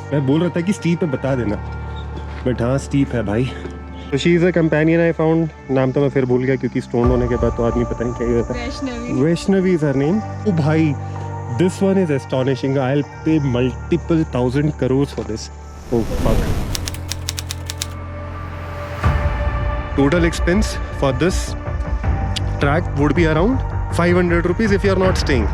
मैं बोल रहा था कि स्टीप है, बता देना, बट हाँ स्टीप है भाई। तो she is a companion I found. नाम तो मैं फिर भूल गया क्योंकि स्टोन होने के बाद तो आदमी पता नहीं क्या ही होता है। Vaishnavi is her name. Oh भाई, this one is astonishing. I will pay multiple 1000 crores for this. Oh fuck. Total expense for this track would be around 500 rupees if you are not staying.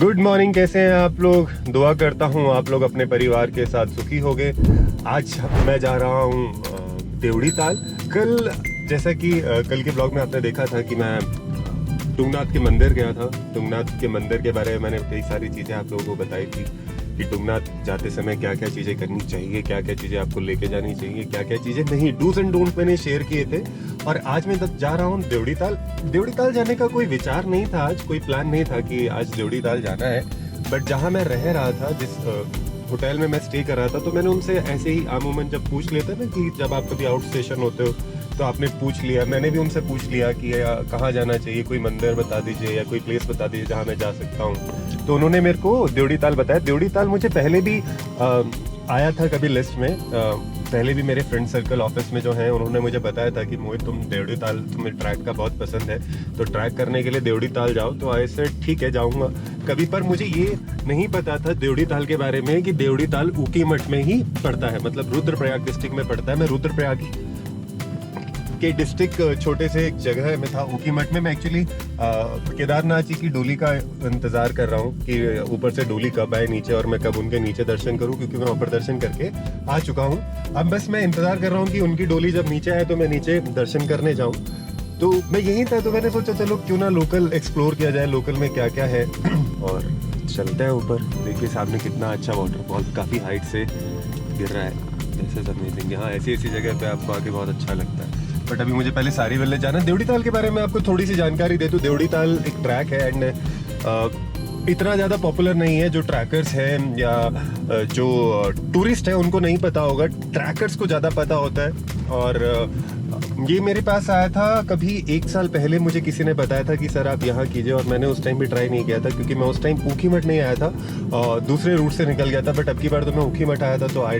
Good morning, कैसे हैं आप लोग? दुआ करता हूँ आप लोग अपने परिवार के साथ सुखी होंगे। आज मैं जा रहा हूँ देवड़ी ताल। कल जैसा कि कल के ब्लॉग में आपने देखा था कि मैं तुंगनाथ के मंदिर गया था। तुंगनाथ के मंदिर के बारे में मैंने कई सारी चीज़ें आप लोगों को बताई थी कि तुंगनाथ जाते समय क्या क्या चीज़ें करनी चाहिए, क्या क्या चीज़ें आपको लेके जानी चाहिए, क्या क्या चीज़ें नहीं, डूज एंड डोंट मैंने शेयर किए थे। और आज मैं जा रहा हूँ देवड़ी ताल। देवड़ी ताल जाने का कोई विचार नहीं था, आज कोई प्लान नहीं था कि आज देवड़ी ताल जाना है। बट जहाँ मैं रह रहा था, जिस होटल में मैं स्टे कर रहा था, तो मैंने उनसे ऐसे ही आमूमन जब पूछ लेते ना कि जब आप कभी आउट स्टेशन होते हो तो आपने पूछ लिया, मैंने भी उनसे पूछ लिया कि कहाँ जाना चाहिए, कोई मंदिर बता दीजिए या कोई प्लेस बता दीजिए जहाँ मैं जा सकता हूँ। तो उन्होंने मेरे को देवड़ी ताल बताया। देवड़ी ताल मुझे पहले भी आया था कभी लिस्ट में। पहले भी मेरे फ्रेंड सर्कल ऑफिस में जो हैं उन्होंने मुझे बताया था कि मोहित तुम देवड़ी ताल, तुम्हें ट्रैक का बहुत पसंद है तो ट्रैक करने के लिए देवड़ी ताल जाओ। तो ऐसे ठीक है जाऊँगा कभी। पर मुझे ये नहीं पता था देवड़ी ताल के बारे में कि देवड़ी ताल ऊखीमठ में ही पड़ता है, मतलब रुद्रप्रयाग डिस्ट्रिक्ट में पड़ता है। मैं रुद्रप्रयाग के डिस्ट्रिक्ट छोटे से एक जगह में था ऊखीमठ में। मैं एक्चुअली केदारनाथ जी की डोली का इंतजार कर रहा हूँ कि ऊपर से डोली कब आए नीचे और मैं कब उनके नीचे दर्शन करूँ, क्योंकि मैं ऊपर दर्शन करके आ चुका हूँ। अब बस मैं इंतजार कर रहा हूँ कि उनकी डोली जब नीचे आए तो मैं नीचे दर्शन करने जाऊँ। तो मैं यहीं था, तो मैंने सोचा चलो क्यों ना लोकल एक्सप्लोर किया जाए, लोकल में क्या क्या है। और चलते हैं ऊपर। देखिए सामने कितना अच्छा वाटरफॉल काफ़ी हाइट से गिर रहा है। This is amazing. यहाँ ऐसी ऐसी जगह पे आपको आके बहुत अच्छा लगता है। बट अभी मुझे पहले सारी विलेज जाना है। देवड़ी ताल के बारे में आपको थोड़ी सी जानकारी दे दूं। देवड़ी ताल एक ट्रैक है एंड इतना ज़्यादा पॉपुलर नहीं है। जो ट्रैकर्स हैं या जो टूरिस्ट हैं उनको नहीं पता होगा, ट्रैकर्स को ज़्यादा पता होता है। और ये मेरे पास आया था कभी 1 साल पहले, मुझे किसी ने बताया था कि सर आप यहाँ कीजिए, और मैंने उस टाइम भी ट्राई नहीं किया था क्योंकि मैं उस टाइम ऊखीमठ नहीं आया था और दूसरे रूट से निकल गया था। बट अब की बार तो मैं ऊखीमठ आया था तो आई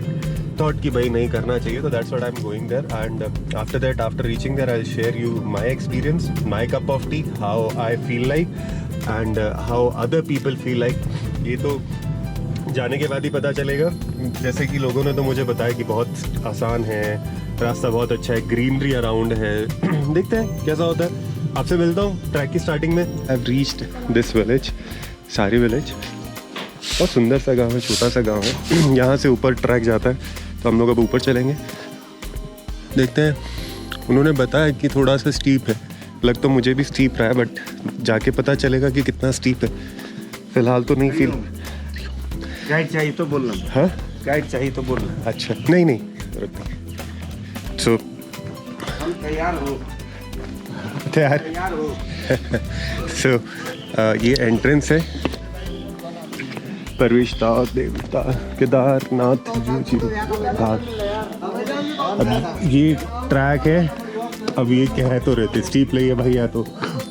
थॉट कि भाई नहीं करना चाहिए, तो that's what I am going there. And after that, after reaching there, I will share you my experience, my cup of tea, how I feel like and how other people feel like. ये तो जाने के बाद ही पता चलेगा। जैसे कि लोगों ने तो मुझे बताया कि बहुत आसान है, रास्ता बहुत अच्छा है, ग्रीनरी अराउंड है। देखते हैं कैसा होता है। आपसे मिलता हूँ ट्रैक की स्टार्टिंग में। I have reached this village, सारी विलेज। बहुत सुंदर सा गांव है, छोटा सा गांव है। यहाँ से ऊपर ट्रैक जाता है, तो हम लोग अब ऊपर चलेंगे। देखते हैं। उन्होंने बताया कि थोड़ा सा स्टीप है, लग तो मुझे भी स्टीप रहा है, बट जाके पता चलेगा कि कितना स्टीप है। फिलहाल तो नहीं फील। गाइड चाहिए तो बोलना। हाँ, गाइड चाहिए तो बोलना। अच्छा नहीं नहीं सो हम तैयार हो। तैयार हो। सो ये एंट्रेंस है प्रवेश देवता केदारनाथ जी घाट। अब ये ट्रैक है। अब ये क्या है तो रहते स्टीप लगी है भाई, या तो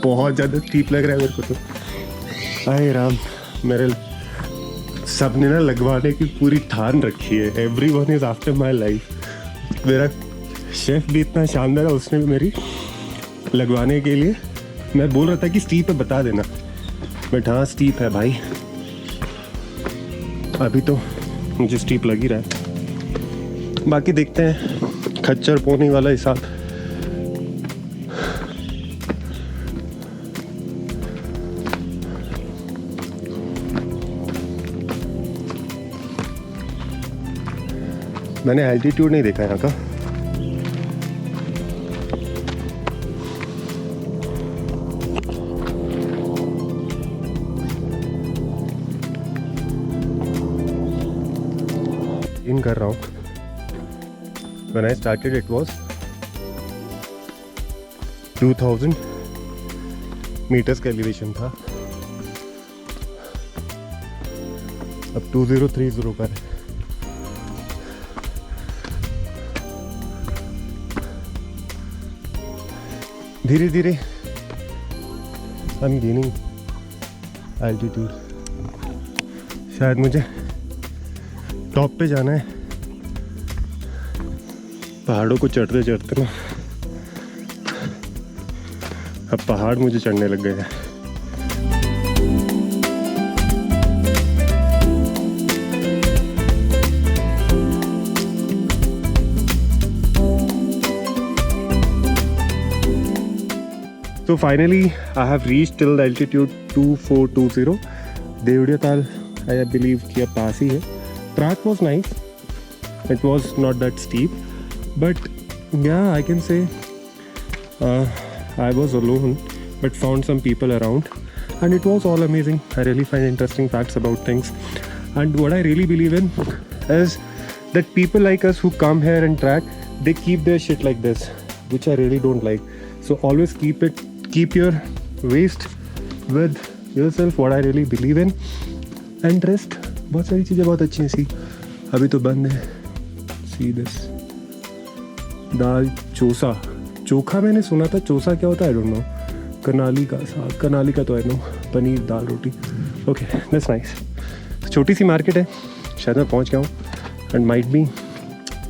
बहुत ज़्यादा स्टीप लग रहा है मेरे को तो। आए राम, मेरे सब ने ना लगवाने की पूरी ठान रखी है। Everyone is after my life. मेरा शेफ भी इतना शानदार है, उसने भी मेरी लगवाने के लिए। मैं बोल रहा था कि स्टीप है बता देना, बट हाँ स्टीप है भाई। अभी तो मुझे स्टीप लग ही रहा है, बाकी देखते हैं। खच्चर पोनी वाला हिसाब। मैंने एल्टीट्यूड नहीं देखा यहाँ का। इन कर रहा हूँ. When I started it was 2000 meters का एलिवेशन था. अब 2030 पर है. धीरे धीरे I'm gaining altitude. शायद मुझे टॉप पे जाना है. पहाड़ों को चढ़ते चढ़ते ना अब पहाड़ मुझे चढ़ने लग गए हैं. So finally I have reached till the altitude 2420. Devadiya ताल I believe कि अब पास ही है. Track was nice. It was not that steep, but yeah, I can say I was alone, but found some people around, and it was all amazing. I really find interesting facts about things, and what I really believe in is that people like us who come here and track, they keep their shit like this, which I really don't like. So always keep your waste with yourself, what I really believe in, and rest. बहुत सारी चीज़ें बहुत अच्छी हैं. सी अभी तो बंद है. सी दिस दाल चोसा चोखा मैंने सुना था. चोसा क्या होता है आई डोंट नो. कनाली का साग, कनाली का तो I know. Paneer dal roti. Okay that's nice. छोटी सी मार्केट है. शायद मैं पहुंच गया हूँ. And might be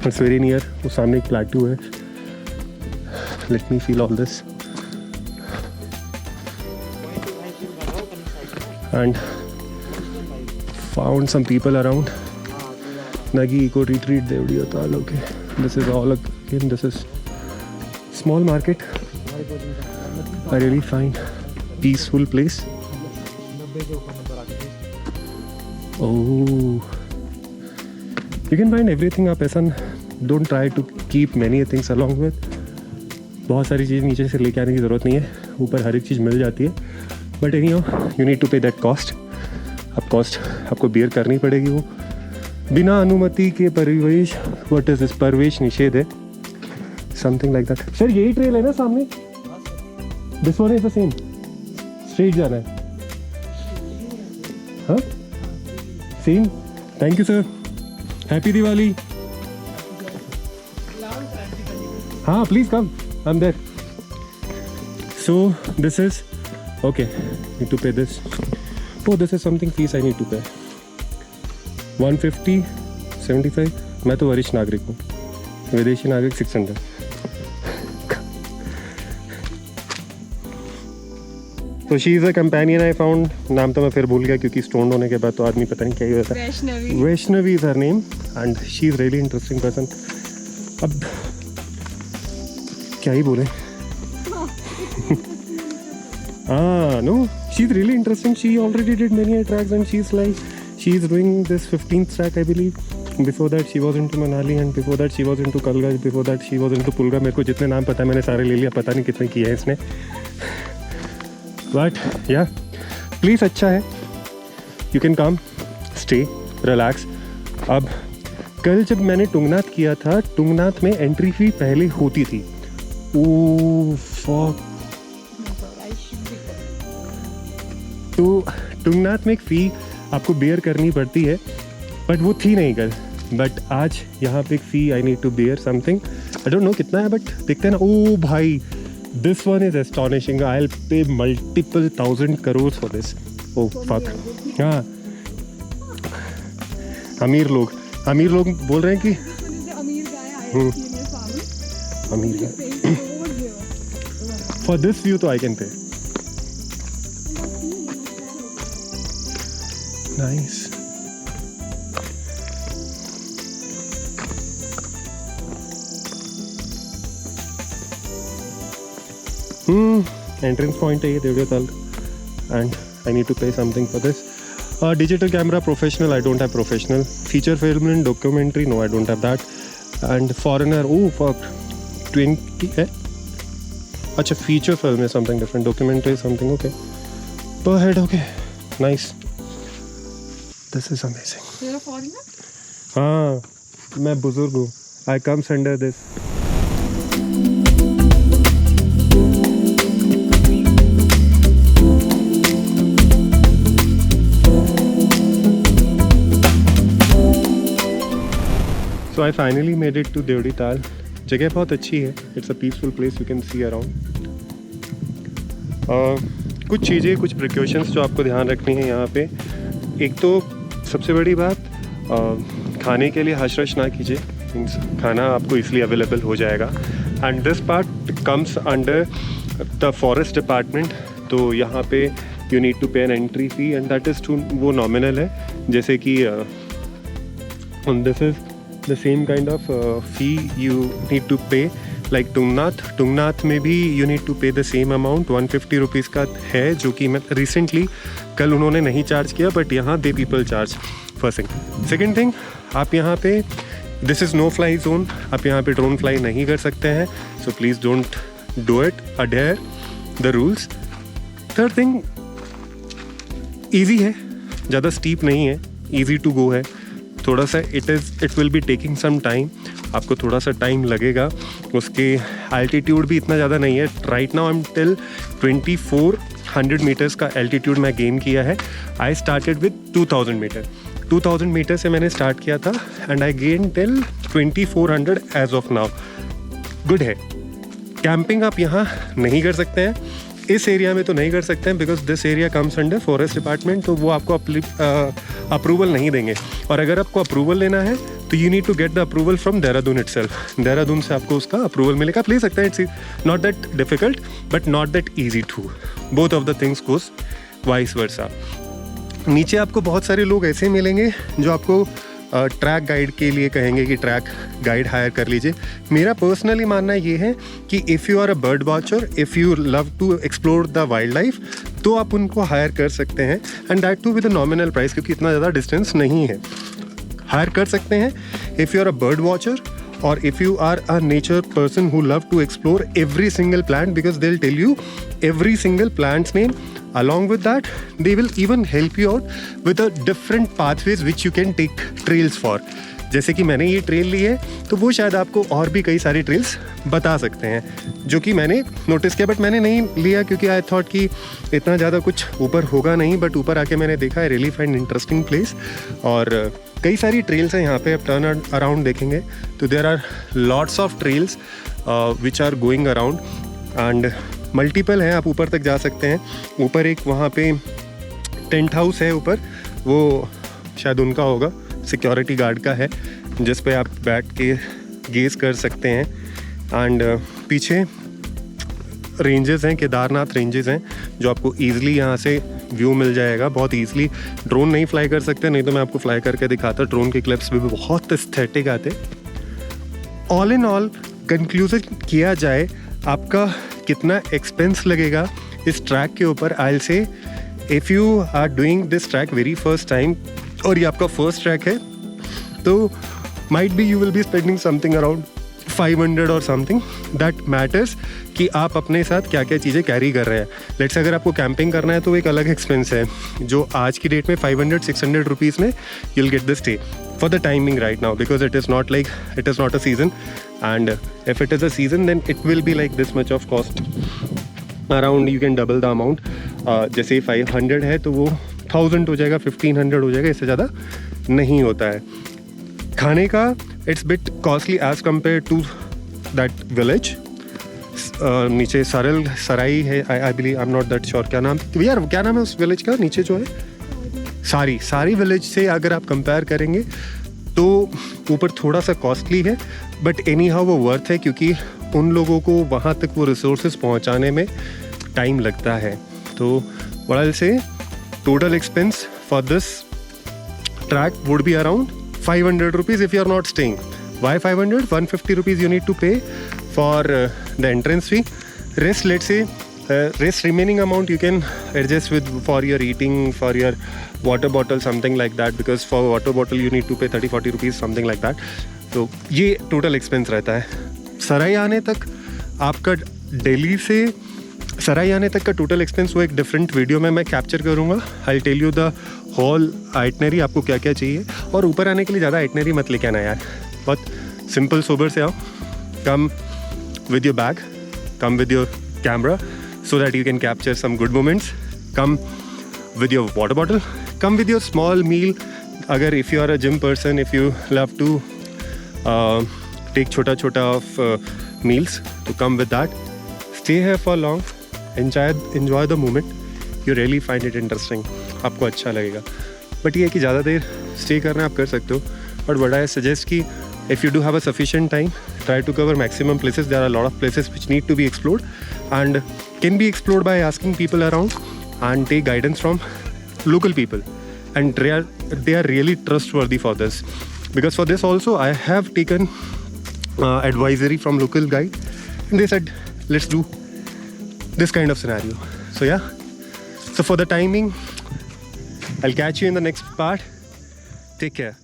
it's very near. वो सामने एक प्लेटू है. Let me feel all this. And found some people around. Nagi Eco Retreat Devdiya Tal. Okay, this is all again. This is small market. I really find peaceful place. Oh, you can find everything up. ऐसा don't try to keep many things along with. बहुत सारी चीज़ नीचे से लेके आने की ज़रूरत नहीं है. ऊपर हर एक चीज़ मिल जाती है. But any you need to pay that cost. अब कॉस्ट आपको बियर करनी पड़ेगी. वो बिना अनुमति के प्रवेश, व्हाट इज दिस, प्रवेश निषेध है. Something like that. सर यही ट्रेल है ना सामने? This one is the same. Straight जाना है. हाँ same. Thank you sir. Happy Diwali. हाँ please come. I am there. So this is okay. Need to pay this. Oh, this is something fees I need to pay. 150, 75. मैं तो वरिष्ठ नागरिक हूँ. विदेशी नागरिक 600. तो she is a companion I found. नाम तो मैं फिर भूल गया क्योंकि स्टोन होने के बाद तो आदमी पता नहीं क्या ही होता है. Vaishnavi is her name and she is really interesting person. अब क्या ही बोले. No, she's really interesting. She already did many tracks and she's doing this 15th track I believe. Before that she was into Manali and before that she was into Kalga. Before that she was into Pulga. मेरे को जितने नाम पता है मैंने सारे ले लिया. पता नहीं कितने किए हैं इसने. But yeah, please अच्छा है. You can come, stay, relax. अब कल जब मैंने टुंगनाथ किया था, टुंगनाथ में एंट्री फी पहले होती थी. Oh fuck. तो टुंगनाथ में एक फ़ी आपको बेयर करनी पड़ती है, बट वो थी नहीं कल. बट आज यहाँ पे एक fee I need to bear something. I don't know कितना है बट देखते हैं ना. ओ भाई this one is astonishing. I will pay multiple 1000 crores for this. Oh fuck. हाँ अमीर लोग बोल रहे हैं कि अमीर गाय फॉर दिस व्यू तो I can pay. Nice. Entrance point है ये देवड़िया ताल. And I need to pay something for this. Digital camera professional. I don't have professional. Feature film and documentary. No, I don't have that. And foreigner. Oh fuck. 20 है. अच्छा feature film is something different. Documentary is something okay. Per head okay. Nice. This is amazing. You're a foreigner? हाँ मैं बुजुर्ग हूँ. I comes under this. So I finally made it to Devdi ताल. जगह बहुत अच्छी है. It's a peaceful place you can see around. कुछ चीज़ें, कुछ प्रिकॉशंस जो आपको ध्यान रखनी है यहाँ पे. एक तो सबसे बड़ी बात, खाने के लिए हश रश ना कीजिए. मीन्स खाना आपको इसलिए अवेलेबल हो जाएगा. And this part comes under the forest department. तो यहाँ पे you need to pay an entry fee and that is too, वो नॉमिनल है. जैसे कि this is the same kind of fee you need to pay like Tungnath में भी you need to pay the same amount. 150 rupees का है, जो कि मैं रिसेंटली कल उन्होंने नहीं चार्ज किया, बट यहाँ they people charge. First thing. Second thing, आप यहाँ पे this is no fly zone. आप यहाँ पे ड्रोन फ्लाई नहीं कर सकते हैं. So please don't do it. Adhere the rules. Third thing, easy है, ज़्यादा स्टीप नहीं है, ईजी टू गो है. थोड़ा सा it will be taking some time. आपको थोड़ा सा टाइम लगेगा. उसके एल्टीट्यूड भी इतना ज़्यादा नहीं है. Right now I am till 2400 meters का एल्टीट्यूड मैं गेन किया है. I started with 2000 meter. 2000 meter से मैंने स्टार्ट किया था and I gain till 2400 as of now. Good है. कैंपिंग आप यहाँ नहीं कर सकते हैं, इस एरिया में तो नहीं कर सकते हैं, because this area comes under forest department. तो वो आपको अप्रूवल नहीं देंगे. और अगर आपको अप्रूवल लेना है तो you need to get the approval from Dehradun itself. Dehradun से आपको उसका अप्रूवल मिलेगा. आप ले सकते हैं. It's not that difficult but not that easy too. Both of the things goes vice versa. नीचे आपको बहुत सारे लोग ऐसे मिलेंगे जो आपको ट्रैक गाइड के लिए कहेंगे कि ट्रैक गाइड हायर कर लीजिए. मेरा पर्सनली मानना ये है कि if you are a bird watcher, if you love to explore the wild life, तो आप उनको हायर कर सकते हैं. And that too with a nominal price, क्योंकि इतना ज़्यादा डिस्टेंस नहीं है. हायर कर सकते हैं if you are a bird watcher और if you are a nature person who love to explore every single plant, because they will tell you every single plants name. Along with that, they will even help you out with a different pathways which you can take trails for. जैसे कि मैंने ये trail ली है, तो वो शायद आपको और भी कई सारी ट्रेल्स बता सकते हैं, जो कि मैंने नोटिस किया. बट मैंने नहीं लिया क्योंकि आई थॉट कि इतना ज़्यादा कुछ ऊपर होगा नहीं. बट ऊपर आके मैंने देखा, I really find interesting place. और कई सारी ट्रेल्स हैं यहाँ पे. आप टर्न अराउंड देखेंगे तो there are lots of trails which are going around and multiple हैं. आप ऊपर तक जा सकते हैं. ऊपर एक वहाँ पे टेंट हाउस है ऊपर, वो शायद उनका होगा, सिक्योरिटी गार्ड का है, जिस पे आप बैठ के गेज कर सकते हैं. एंड पीछे रेंजेस हैं, केदारनाथ रेंजेस हैं, जो आपको ईज़िली यहाँ से व्यू मिल जाएगा. बहुत ईज़िली. ड्रोन नहीं फ्लाई कर सकते, नहीं तो मैं आपको फ्लाई करके दिखाता. ड्रोन के क्लिप्स भी बहुत एस्थेटिक आते. ऑल इन ऑल कंक्लूजन किया जाए, आपका कितना एक्सपेंस लगेगा इस ट्रैक के ऊपर. I will say if you are doing this track very first time और ये आपका फर्स्ट ट्रैक है, तो might be you will be spending something around 500 और समथिंग. दैट मैटर्स कि आप अपने साथ क्या क्या चीज़ें कैरी कर रहे हैं. लेट्स अगर आपको कैंपिंग करना है तो एक अलग एक्सपेंस है, जो आज की डेट में 500-600 रुपीज़ में you will get the stay for the timing right now, because it is not a season, and if it is a season then it will be like this much of cost. Around you can double the amount. जैसे 500 है तो वो 1000 हो जाएगा, 1500 हो जाएगा, इससे ज़्यादा नहीं होता है. खाने का it's bit costly as compared to that village. नीचे सराई है, I believe, I'm not that sure. क्या नाम है उस विलेज का नीचे जो है? सारी विलेज से अगर आप कंपेयर करेंगे तो ऊपर थोड़ा सा कॉस्टली है, बट एनी हाउ वो वर्थ है, क्योंकि उन लोगों को वहाँ तक वो रिसोर्सेज पहुँचाने में टाइम लगता है. तो व्हाट आई विल से, total expense for this track would be around 500 rupees if you are not staying. Why 500? 150 rupees you need to pay for the entrance fee. Rest remaining amount you can adjust with for your eating, for your water bottle, something like that, because for water bottle you need to pay 30-40 rupees, something like that. तो ये total expense रहता है. सराय आने तक आपका दिल्ली से सराय आने तक का टोटल एक्सपेंस वो एक डिफरेंट वीडियो में मैं कैप्चर करूँगा. I tell you the whole itinerary, आपको क्या क्या चाहिए. और ऊपर आने के लिए ज़्यादा आइटनरी मत लेके आना यार, बहुत सिंपल सोबर से आओ. Come with your bag, come with your camera so that you can capture some good moments. Come with your water bottle, come with your small meal. Agar if you are a gym person, if you love to take chota of meals, to come with that. Stay here for long, enjoy the moment. You really find it interesting. आपको अच्छा लगेगा. But ये है कि ज़्यादा देर stay करना आप कर सकते हो. बट what I suggest कि if you do have a sufficient time, try to cover maximum places. There are a lot of places which need to be explored and can be explored by asking people around and take guidance from local people. And they are really trustworthy for this. Because for this also, I have taken advisory from local guide. And they said, let's do this kind of scenario. So yeah. So for the timing, I'll catch you in the next part. Take care.